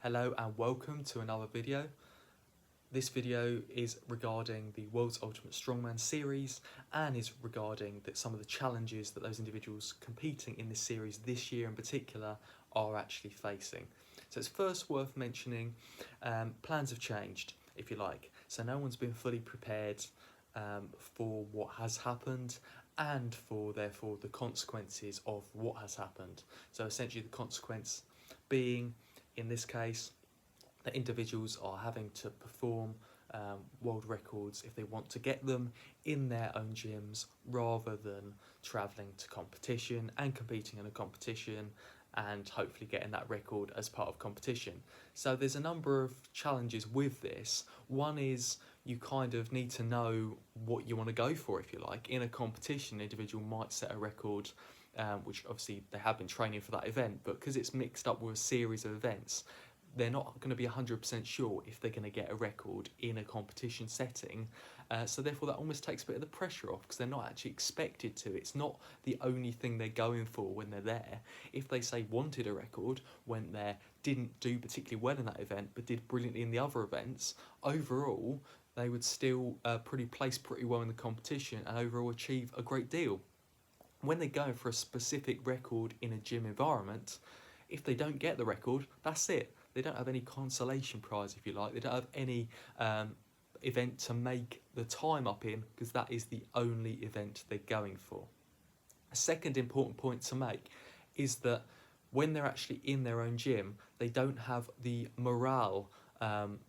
Hello and welcome to another video. This video is regarding the World's Ultimate Strongman series and is regarding some of the challenges that those individuals competing in this series this year in particular are actually facing. So it's first worth mentioning plans have changed, if you like. So no one's been fully prepared for what has happened and for therefore the consequences of what has happened. So essentially the consequence being, in this case, that individuals are having to perform world records if they want to get them in their own gyms rather than travelling to competition and competing in a competition and hopefully getting that record as part of competition. So there's a number of challenges with this. One is you kind of need to know what you want to go for, if you like. In a competition, an individual might set a record which obviously they have been training for that event, but because it's mixed up with a series of events, they're not going to be 100% sure if they're going to get a record in a competition setting. So therefore that almost takes a bit of the pressure off because they're not actually expected to. It's not the only thing they're going for when they're there. If they say wanted a record, went there, didn't do particularly well in that event, but did brilliantly in the other events, overall they would still place pretty well in the competition and overall achieve a great deal. When they're going for a specific record in a gym environment, if they don't get the record, that's it. They don't have any consolation prize, if you like. They don't have any event to make the time up in because that is the only event they're going for. A second important point to make is that when they're actually in their own gym, they don't have the morale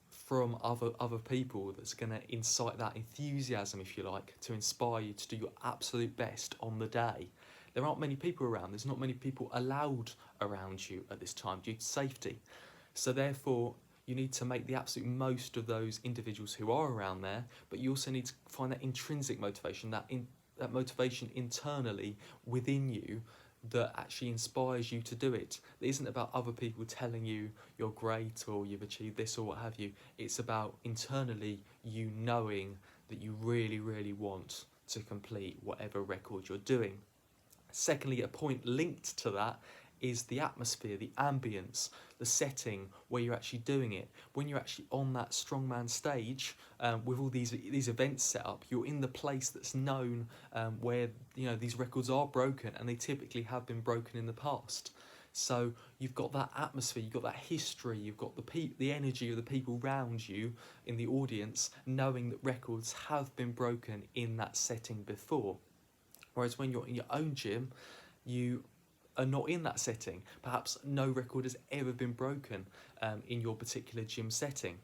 from other people that's going to incite that enthusiasm, if you like, to inspire you to do your absolute best on the day. There aren't many people around. There's not many people allowed around you at this time due to safety. So therefore, you need to make the absolute most of those individuals who are around there, but you also need to find that intrinsic motivation, that motivation internally within you that actually inspires you to do it. It isn't about other people telling you you're great or you've achieved this or what have you. It's about internally you knowing that you really, really want to complete whatever record you're doing. Secondly, a point linked to that is the atmosphere, the ambience, the setting where you're actually doing it. When you're actually on that strongman stage with all these events set up, you're in the place that's known where these records are broken, and they typically have been broken in the past. So you've got that atmosphere, you've got that history, you've got the energy of the people around you in the audience, knowing that records have been broken in that setting before. Whereas when you're in your own gym, you are not in that setting. Perhaps no record has ever been broken in your particular gym setting.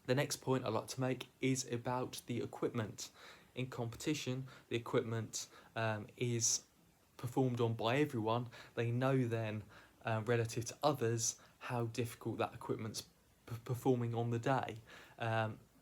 The next point I'd like to make is about the equipment. In competition, the equipment is performed on by everyone. They know then, relative to others, how difficult that equipment's performing on the day.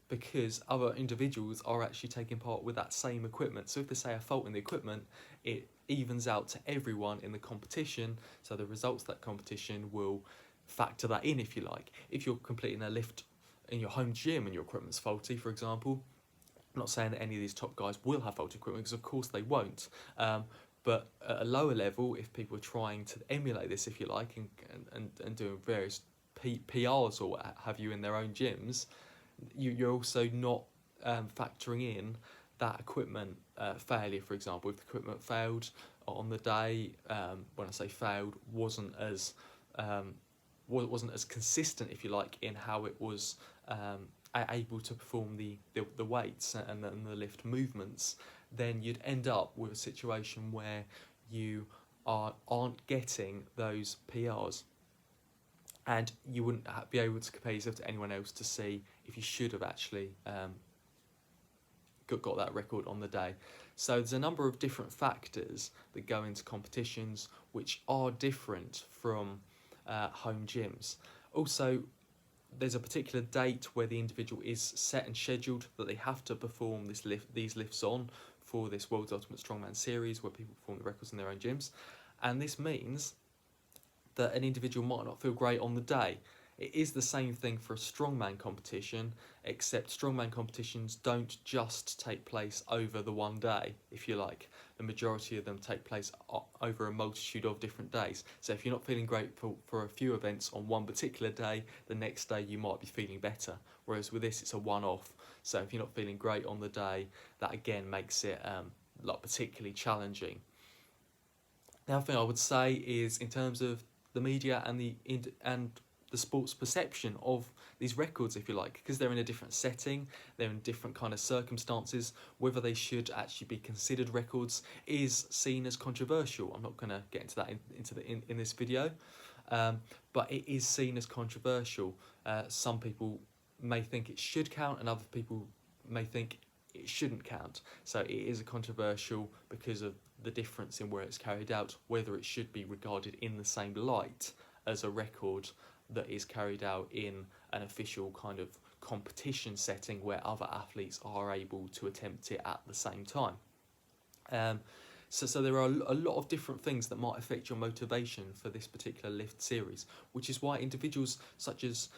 Because other individuals are actually taking part with that same equipment. So if they say a fault in the equipment, it evens out to everyone in the competition, so the results of that competition will factor that in, if you like. If you're completing a lift in your home gym and your equipment's faulty, for example, I'm not saying that any of these top guys will have faulty equipment, because of course they won't, but at a lower level, if people are trying to emulate this, if you like, and doing various PRs or what have you in their own gyms, you're also not factoring in that equipment failure. For example, if the equipment failed on the day, when I say failed, wasn't as consistent, if you like, in how it was able to perform the weights and the lift movements, then you'd end up with a situation where you aren't getting those PRs. And you wouldn't be able to compare yourself to anyone else to see if you should have actually got that record on the day. So there's a number of different factors that go into competitions which are different from home gyms. Also, there's a particular date where the individual is set and scheduled that they have to perform these lifts on for this World's Ultimate Strongman series where people perform the records in their own gyms. And this means that an individual might not feel great on the day. It is the same thing for a strongman competition, except strongman competitions don't just take place over the one day, if you like. The majority of them take place over a multitude of different days. So if you're not feeling great for a few events on one particular day, the next day you might be feeling better. Whereas with this, it's a one-off. So if you're not feeling great on the day, that again makes it like particularly challenging. The other thing I would say is, in terms of the media and the sports perception of these records, if you like, because they're in a different setting, they're in different kind of circumstances, whether they should actually be considered records is seen as controversial. I'm not going to get into that in this video, but it is seen as controversial. Some people may think it should count, and other people may think it shouldn't count. So it is a controversial because of the difference in where it's carried out, whether it should be regarded in the same light as a record that is carried out in an official kind of competition setting where other athletes are able to attempt it at the same time. So there are a lot of different things that might affect your motivation for this particular lift series, which is why individuals such as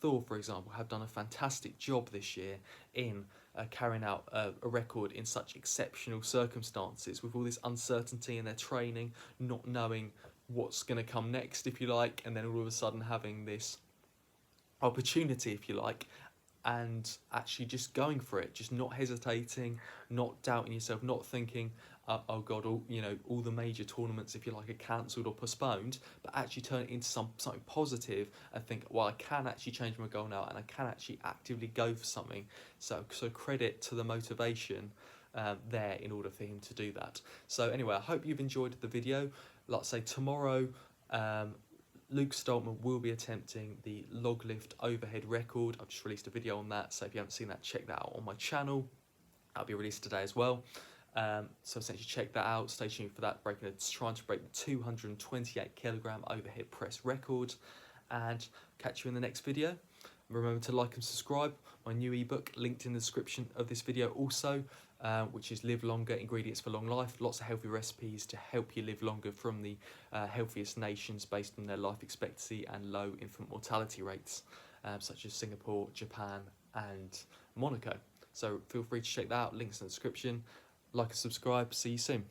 Thor, for example, have done a fantastic job this year in carrying out a record in such exceptional circumstances, with all this uncertainty in their training, not knowing what's going to come next, if you like, and then all of a sudden having this opportunity, if you like, and actually just going for it, just not hesitating, not doubting yourself, not thinking, oh God, all the major tournaments, if you like, are cancelled or postponed, but actually turn it into something positive and think, well, I can actually change my goal now, and I can actually actively go for something. So credit to the motivation there in order for him to do that. So anyway, I hope you've enjoyed the video. Like I say, tomorrow, Luke Stoltman will be attempting the log lift overhead record. I've just released a video on that, so if you haven't seen that, check that out on my channel. That'll be released today as well. So essentially check that out, stay tuned for that, trying to break the 228 kilogram overhead press record, and catch you in the next video. Remember to like and subscribe. My new ebook linked in the description of this video also, which is Live Longer, Ingredients for Long Life. Lots of healthy recipes to help you live longer from the healthiest nations based on their life expectancy and low infant mortality rates, such as Singapore, Japan and Monaco. So feel free to check that out, links in the description. Like and subscribe, see you soon.